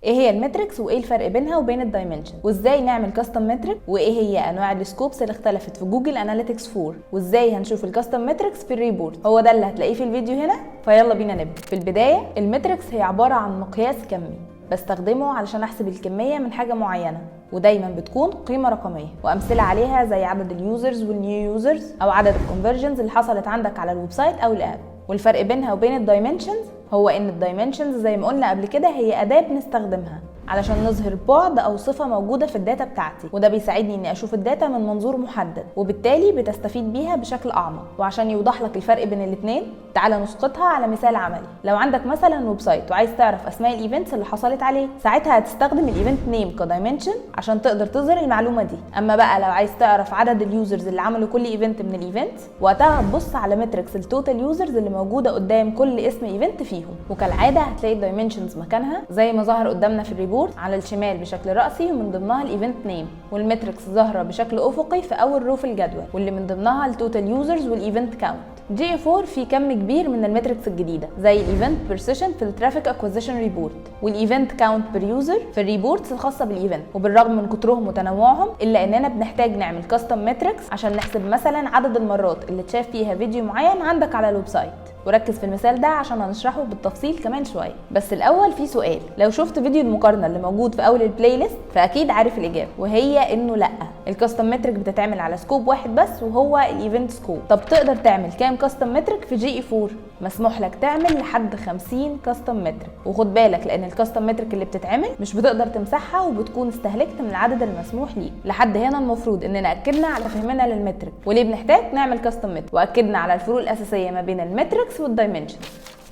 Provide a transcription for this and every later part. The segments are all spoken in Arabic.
ايه هي المتركس وايه الفرق بينها وبين الدايمنشن، وازاي نعمل كاستم مترك، وايه هي انواع السكوبس اللي اختلفت في جوجل اناليتكس 4، وازاي هنشوف الكاستم متركس في الريبورت. هو ده اللي هتلاقيه في الفيديو هنا، فيلا بينا نبدا. في البدايه المتركس هي عباره عن مقياس كمي بستخدمه علشان احسب الكميه من حاجه معينه، ودايما بتكون قيمه رقميه، وامثله عليها زي عدد اليوزرز والنيو يوزرز او عدد الكونفرجنز اللي حصلت عندك على الويب سايت او الاب. والفرق بينها وبين الدايمنشنز هو ان الدايمنشنز زي ما قلنا قبل كده هي اداه بنستخدمها علشان نظهر بعد او صفه موجوده في الداتا بتاعتي، وده بيساعدني اني اشوف الداتا من منظور محدد، وبالتالي بتستفيد بيها بشكل اعمق. وعشان يوضح لك الفرق بين الاثنين تعالى نسقطها على مثال عملي. لو عندك مثلا ويب سايت وعايز تعرف اسماء الايفنتس اللي حصلت عليه، ساعتها هتستخدم الايفنت نيم كدايمنشن عشان تقدر تظهر المعلومه دي. اما بقى لو عايز تعرف عدد اليوزرز اللي عملوا كل ايفنت من الايفنتس، وقتها هتبص على متركس التوتال يوزرز اللي موجوده قدام كل اسم ايفنت فيهم، وكالعاده هتلاقي الدايمنشنز مكانها زي ما ظهر قدامنا في الريبورت على الشمال بشكل رأسي ومن ضمنها الايفنت نيم، والمتركس ظاهره بشكل افقي في اول رو في الجدول واللي من ضمنها التوتال يوزرز والايفنت كاونت. جي 4 في كم كبير من المتركس الجديده زي الايفنت بير سيشن في الترافيك اكوزيشن ريبورت، والايفنت كاونت بير يوزر في الريبورتس الخاصه بالايفنت. وبالرغم من كترهم وتنوعهم الا اننا بنحتاج نعمل كاستم متركس عشان نحسب مثلا عدد المرات اللي اتشاف فيها فيديو معين عندك على الويب سايت. وركز في المثال ده عشان هنشرحه بالتفصيل كمان شويه. بس الاول في سؤال، لو شفت فيديو المقارنه اللي موجود في اول البلاي ليست فاكيد عارف الاجابه، وهي انه لا، الكاستم مترك بتتعمل على سكوب واحد بس وهو الايفنت سكوب. طب تقدر تعمل كام كاستم مترك في جي 4؟ مسموح لك تعمل لحد 50 كاستم مترك، وخد بالك لان الكاستم مترك اللي بتتعمل مش بتقدر تمسحها وبتكون استهلكت من العدد المسموح ليه. لحد هنا المفروض اننا اكدنا على فهمنا للمترك وليه بنحتاج نعمل كاستم مترك، واكدنا على الفروق الاساسيه ما بين المتركس والدايمنشن.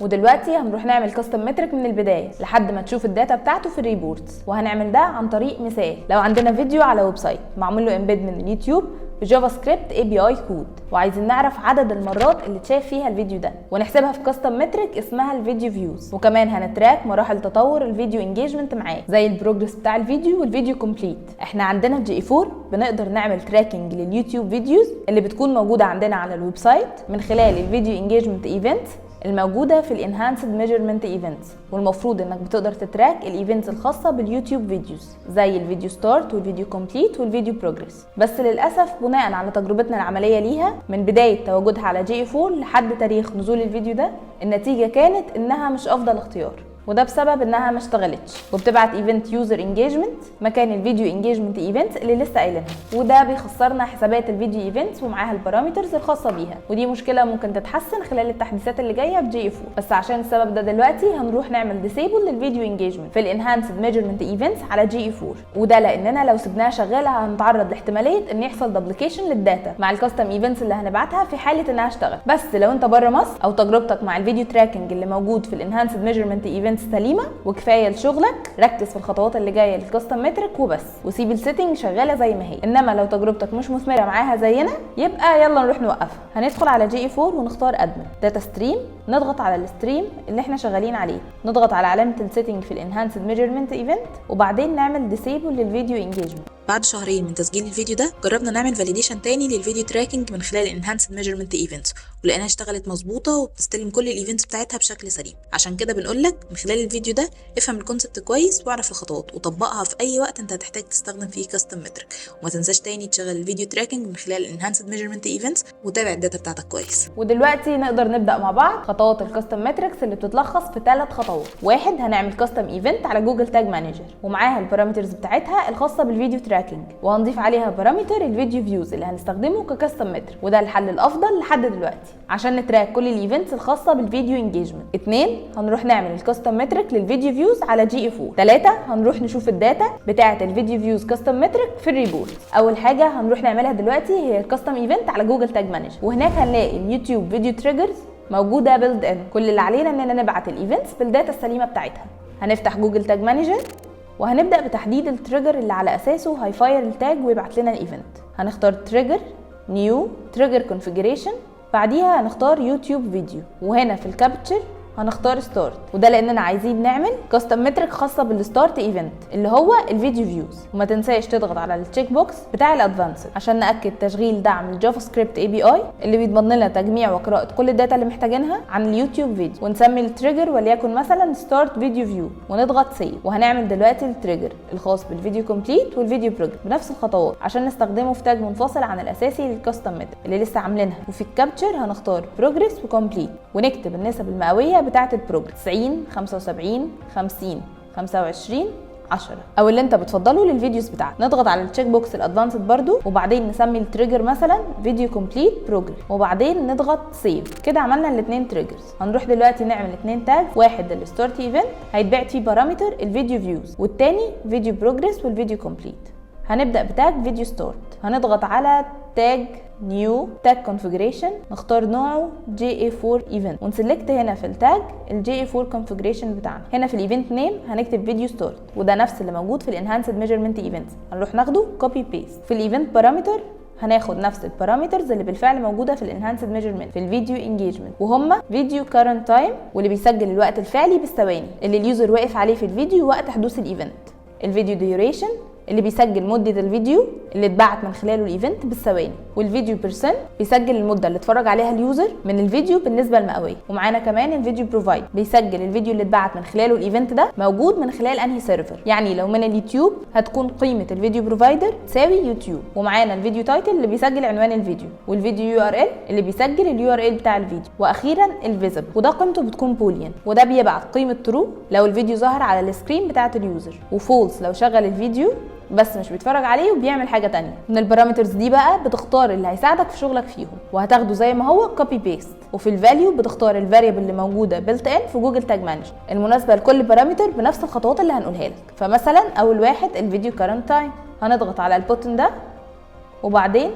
ودلوقتي هنروح نعمل كاستم مترك من البدايه لحد ما تشوف الداتا بتاعته في الريبورتس، وهنعمل ده عن طريق مثال. لو عندنا فيديو على ويب سايت معمول له امبيد من اليوتيوب بجافا سكريبت اي بي اي كود، وعايزين نعرف عدد المرات اللي اتشاف فيها الفيديو ده ونحسبها في كاستم مترك اسمها الفيديو فيوز، وكمان هنتراك مراحل تطور الفيديو انجيجمنت معاه زي البروجرس بتاع الفيديو والفيديو كومبليت. احنا عندنا في جي 4 بنقدر نعمل تراكنج لليوتيوب فيديوز اللي بتكون موجوده عندنا على الويب سايت من خلال الفيديو انجيجمنت ايفنتس الموجوده في الانهانسد ميجرمنت ايفنتس، والمفروض انك بتقدر تتراك الايفنتس الخاصه باليوتيوب فيديوز زي الفيديو ستارت والفيديو كومبليت والفيديو بروجرس. بس للاسف بناء على تجربتنا العمليه ليها من بدايه تواجدها على جي 4 لحد تاريخ نزول الفيديو ده، النتيجه كانت انها مش افضل اختيار، وده بسبب انها ما اشتغلتش وبتبعت ايفنت يوزر انجيجمنت مكان الفيديو انجيجمنت ايفنتس اللي لسه قايلينها، وده بيخسرنا حسابات الفيديو ايفنتس ومعاها البارامترز الخاصه بيها، ودي مشكله ممكن تتحسن خلال التحديثات اللي جايه في جي 4. بس عشان السبب ده دلوقتي هنروح نعمل ديسيبل للفيديو انجيجمنت في الانهانسد ميجرمنت ايفنتس على جي 4، وده لاننا لو سبناها شغاله هنتعرض لاحتماليه ان يحصل دبليكيشن للداتا مع الكاستم ايفنتس اللي هنبعتها في حاله انها اشتغلت. بس لو انت بره مصر او تجربتك مع الفيديو تراكنج اللي موجود في الانهانسد ميجرمنت ايفنتس سليمه وكفايه لشغلك، ركز في الخطوات اللي جايه للكاستم مترك وبس، وسيب السيتنج شغاله زي ما هي. انما لو تجربتك مش مثمره معاها زينا يبقى يلا نروح نوقفها. هندخل على جي 4 ونختار ادمن داتا ستريم، نضغط على الستريم اللي احنا شغالين عليه، نضغط على علامه السيتنج في الانهانسد ميجرمنت ايفنت، وبعدين نعمل ديسيبل للفيديو انجيجمنت. بعد شهرين من تسجيل الفيديو ده جربنا نعمل فاليديشن تاني للفيديو تراكنج من خلال الانهانسد ميجرمنت ايفنتس، ولقيناها اشتغلت مظبوطه وبتستلم كل الايفنتس بتاعتها بشكل سليم. عشان كده بنقول لك من خلال الفيديو ده افهم الكونسبت كويس واعرف الخطوات وطبقها في اي وقت انت هتحتاج تستخدم فيه كاستم مترك، وما تنساش تاني تشغل الفيديو تراكنج من خلال الانهانسد ميجرمنت ايفنتس وتابع الداتا بتاعتك كويس. ودلوقتي نقدر نبدا مع بعض خطوات الكاستم متركس اللي بتتلخص في 3 خطوات. واحد، هنعمل كاستم ايفنت على جوجل تاج مانجر ومعاها البارامترز بتاعتها الخاصه بالفيديو تراكنج، وهنضيف عليها بارامتر الفيديو فيوز اللي هنستخدمه ككاستم مترك، وده الحل الافضل لحد دلوقتي عشان نتراك كل الايفنتس الخاصه بالفيديو انجيجمنت. 2، هنروح نعمل الكاستم مترك للفيديو فيوز على جي 4. 3، هنروح نشوف الداتا بتاعه الفيديو فيوز كاستم مترك في الريبورت. اول حاجه هنروح نعملها دلوقتي هي الكاستم ايفنت على جوجل تاج مانجر، وهناك هنلاقي اليوتيوب فيديو تريجرز موجوده بيلد ان. كل اللي علينا اننا نبعت الايفنتس بالداتا السليمه بتاعتها. هنفتح جوجل تاج مانجر وهنبدا بتحديد التريجر اللي على اساسه هيفاير التاج ويبعت لنا الايفنت. هنختار تريجر، نيو، تريجر كونفيجريشن، بعديها هنختار يوتيوب فيديو، وهنا في الكابتشر هنختار ستارت، وده لاننا عايزين نعمل كاستم مترك خاصه بالستارت ايفنت اللي هو الفيديو فيوز. وما تنساش تضغط على التشيك بوكس بتاع الادفانسد عشان ناكد تشغيل دعم الجافا سكريبت اي بي اي اللي بيضمن لنا تجميع وقراءه كل الداتا اللي محتاجينها عن اليوتيوب فيديو. ونسمي التريجر وليكن مثلا ستارت فيديو فيو ونضغط سيف. وهنعمل دلوقتي التريجر الخاص بالفيديو كومبليت والفيديو بروجرام بنفس الخطوات عشان نستخدمه في تاج منفصل عن الاساسي للكاستم مترك اللي لسه عاملينها. وفي الكابتشر هنختار بروجريس وكومبليت ونكتب النسب المئويه بتاعه البروجريس 90 75 50 25 10 او اللي انت بتفضله للفيديوز بتاعتك. نضغط على التشيك بوكس الادفانسد برضو وبعدين نسمي التريجر مثلا فيديو كومبليت بروجرام وبعدين نضغط سيف. كده عملنا الاثنين تريجرز. هنروح دلوقتي نعمل اثنين تاج، واحد للستارت ايفنت هيتبعت فيه بارامتر الفيديو فيوز، والتاني فيديو بروجريس والفيديو كومبليت. هنبدا بتاج فيديو ستارت. هنضغط على تاج نيو تاج كونفيجريشن، نختار نوعه GA4 ايفنت ونسلكت هنا في التاج الGA4 كونفيجريشن بتاعنا. هنا في الايفنت نيم هنكتب فيديو ستارت وده نفس اللي موجود في الانهانسد ميجرمنت ايفنتس. هنروح ناخده كوبي بيست. في الايفنت بارامتر هناخد نفس البارامترز اللي بالفعل موجوده في الانهانسد ميجرمنت في الفيديو انجيجمنت، وهم فيديو كارنت تايم واللي بيسجل الوقت الفعلي بالثواني اللي اليوزر واقف عليه في الفيديو وقت حدوث الايفنت، الفيديو ديوريشن اللي بيسجل مده الفيديو اللي اتبعت من خلاله الايفنت بالثواني، والفيديو بيرسنت بيسجل المده اللي اتفرج عليها اليوزر من الفيديو بالنسبه المئويه. ومعانا كمان الفيديو بروفايد بيسجل الفيديو اللي اتبعت من خلاله الايفنت ده موجود من خلال انهي سيرفر، يعني لو من اليوتيوب هتكون قيمه الفيديو بروفايدر تساوي يوتيوب. ومعانا الفيديو تايتل اللي بيسجل عنوان الفيديو، والفيديو URL اللي بيسجل الURL بتاع الفيديو، واخيرا الفيزبل وده قيمته بتكون بوليان وده بيبعت قيمه ترو لو الفيديو ظهر على السكرين بتاعه اليوزر، وفولس لو شغل الفيديو بس مش بيتفرج عليه وبيعمل حاجه تانية. من البارامترز دي بقى بتختار اللي هيساعدك في شغلك فيهم وهتاخده زي ما هو كوبي بيست. وفي الفاليو بتختار الفاريبل اللي موجوده بيلت ان في جوجل تاج مانجر المناسبه لكل بارامتر بنفس الخطوات اللي هنقولها لك. فمثلا اول واحد الفيديو كارنت تايم، هنضغط على البوتن ده وبعدين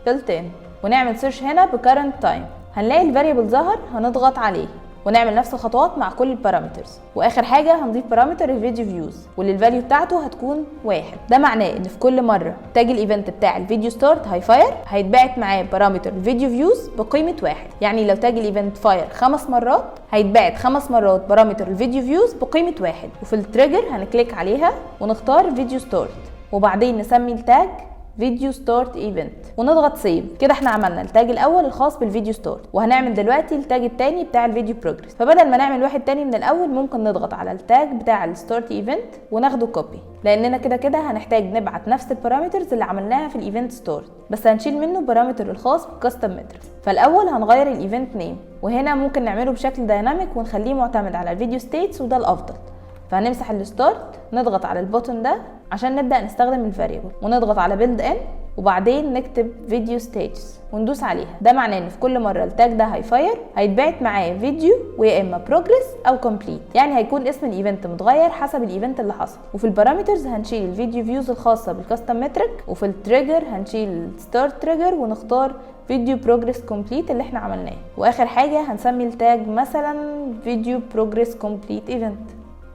بيلت ان ونعمل سيرش هنا بكارنت تايم، هنلاقي الفاريبل ظهر هنضغط عليه ونعمل نفس الخطوات مع كل البارامترز. واخر حاجه هنضيف بارامتر الفيديو فيوز واللي الفاليو بتاعته هتكون 1. ده معناه ان في كل مره تاج الايفنت بتاع الفيديو ستارت هيفاير هيتبعت معاه بارامتر الفيديو فيوز بقيمه 1. يعني لو تاج الايفنت فاير 5 مرات هيتبعت 5 مرات بارامتر الفيديو فيوز بقيمه 1. وفي التريجر هنكليك عليها ونختار فيديو ستارت وبعدين نسمي التاج فيديو ستارت ايفنت ونضغط سيف. كده احنا عملنا التاج الاول الخاص بالفيديو ستارت، وهنعمل دلوقتي التاج الثاني بتاع الفيديو بروجريس. فبدل ما نعمل واحد تاني من الاول ممكن نضغط على التاج بتاع الستارت ايفنت وناخده كوبي، لاننا كده هنحتاج نبعت نفس البارامترز اللي عملناها في الايفنت ستارت بس هنشيل منه بارامتر الخاص بالكاستم مترك. فالاول هنغير الايفنت نيم وهنا ممكن نعمله بشكل دايناميك ونخليه معتمد على الفيديو ستيتس وده الافضل. فهنمسح الستارت نضغط على البوتن ده عشان نبدا نستخدم الفاريبل ونضغط على بيلد ان وبعدين نكتب فيديو ستيتس وندوس عليها. ده معناه ان في كل مره التاج ده هيفاير هيتبعت معاه فيديو ويا اما بروجريس او كومبليت، يعني هيكون اسم الايفنت متغير حسب الايفنت اللي حصل. وفي البارامترز هنشيل الفيديو فيوز الخاصه بالكاستم مترك، وفي التريجر هنشيل ستارت تريجر ونختار فيديو بروجريس كومبليت اللي احنا عملناه. واخر حاجه هنسمي التاج مثلا فيديو بروجريس كومبليت ايفنت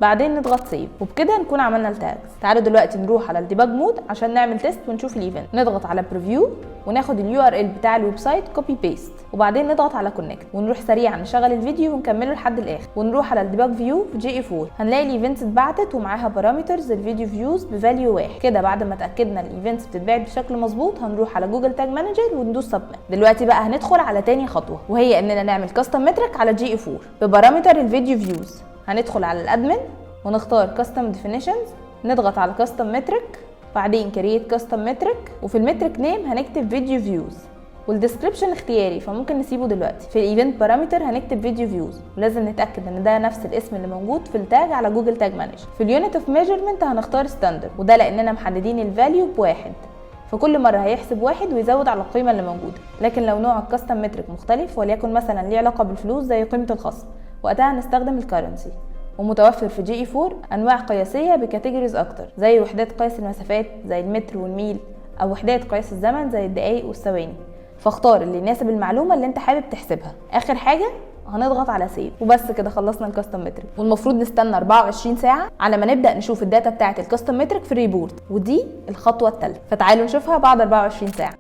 بعدين نضغط سيف. وبكده نكون عملنا التاجز. تعالوا دلوقتي نروح على الديباج مود عشان نعمل تيست ونشوف الايفنت. نضغط على بريفيو وناخد الURL بتاع الويب سايت كوبي بيست وبعدين نضغط على كونكت ونروح سريعا نشغل الفيديو ونكمله لحد الاخر ونروح على الديباج فيو في GA4 هنلاقي الايفنتس اتبعتت ومعاها بارامترز الفيديو فيوز بفاليو 1. كده بعد ما اتاكدنا الايفنتس بتتبعت بشكل مظبوط هنروح على جوجل تاج مانجر وندوس سبميت. دلوقتي بقى هندخل على تاني خطوه وهي اننا نعمل كاستم مترك على GA4 ببارامتر الفيديو فيوز. هندخل على الادمن ونختار كاستم ديفينيشنز نضغط على كاستم مترك بعدين كرييت كاستم مترك وفي المترك نيم هنكتب فيديو فيوز والديسكريبشن اختياري فممكن نسيبه دلوقتي. في الايفنت بارامتر هنكتب فيديو فيوز ولازم نتاكد ان ده نفس الاسم اللي موجود في التاج على جوجل تاج مانجر. في اليونت اوف ميجرمنت هنختار ستاندرد وده لاننا محددين الفاليو بواحد فكل مره هيحسب 1 ويزود على القيمه اللي موجوده. لكن لو نوع الكاستم مترك مختلف وليكن مثلا ليه علاقه بالفلوس زي قيمه الخصم وقتها هنستخدم الكرنسي. ومتوفر في GA4 انواع قياسيه بكاتيجوريز اكتر زي وحدات قياس المسافات زي المتر والميل او وحدات قياس الزمن زي الدقائق والثواني. فاختار اللي يناسب المعلومه اللي انت حابب تحسبها. اخر حاجه هنضغط على سيف وبس كده خلصنا الكاستم مترك. والمفروض نستنى 24 ساعه على ما نبدا نشوف الداتا بتاعه الكاستم مترك في الريبورت ودي الخطوه الثالثه. فتعالوا نشوفها بعد 24 ساعه.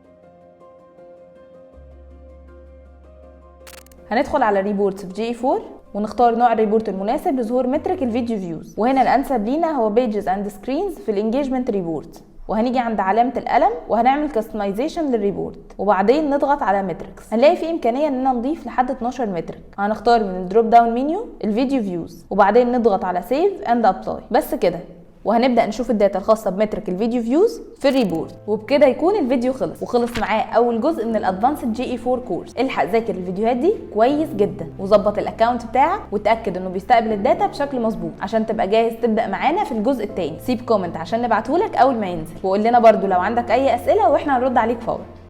هندخل على ريبورتس في GA4 ونختار نوع الريبورت المناسب لظهور مترك الفيديو فيوز. وهنا الانسب لينا هو بيجز اند سكرينز في الانجيجمنت ريبورت. وهنيجي عند علامة القلم وهنعمل كاستمايزيشن للريبورت، وبعدين نضغط على متركس. هنلاقي في امكانية اننا نضيف لحد 12 مترك. هنختار من الدروب داون منيو الفيديو فيوز، وبعدين نضغط على سيف اند ابلاي. بس كده، وهنبدأ نشوف الداتا الخاصة بمترك الفيديو فيوز في الريبورت. وبكده يكون الفيديو خلص، وخلص معاه اول جزء من الادفانسد جي اي 4 كورس. الحق ذاكر الفيديوهات دي كويس جدا، وظبط الاكونت بتاعك، وتاكد انه بيستقبل الداتا بشكل مظبوط عشان تبقى جاهز تبدأ معانا في الجزء الثاني. سيب كومنت عشان نبعتهولك اول ما ينزل، وقول لنا برضو لو عندك اي اسئلة واحنا هنرد عليك فورا.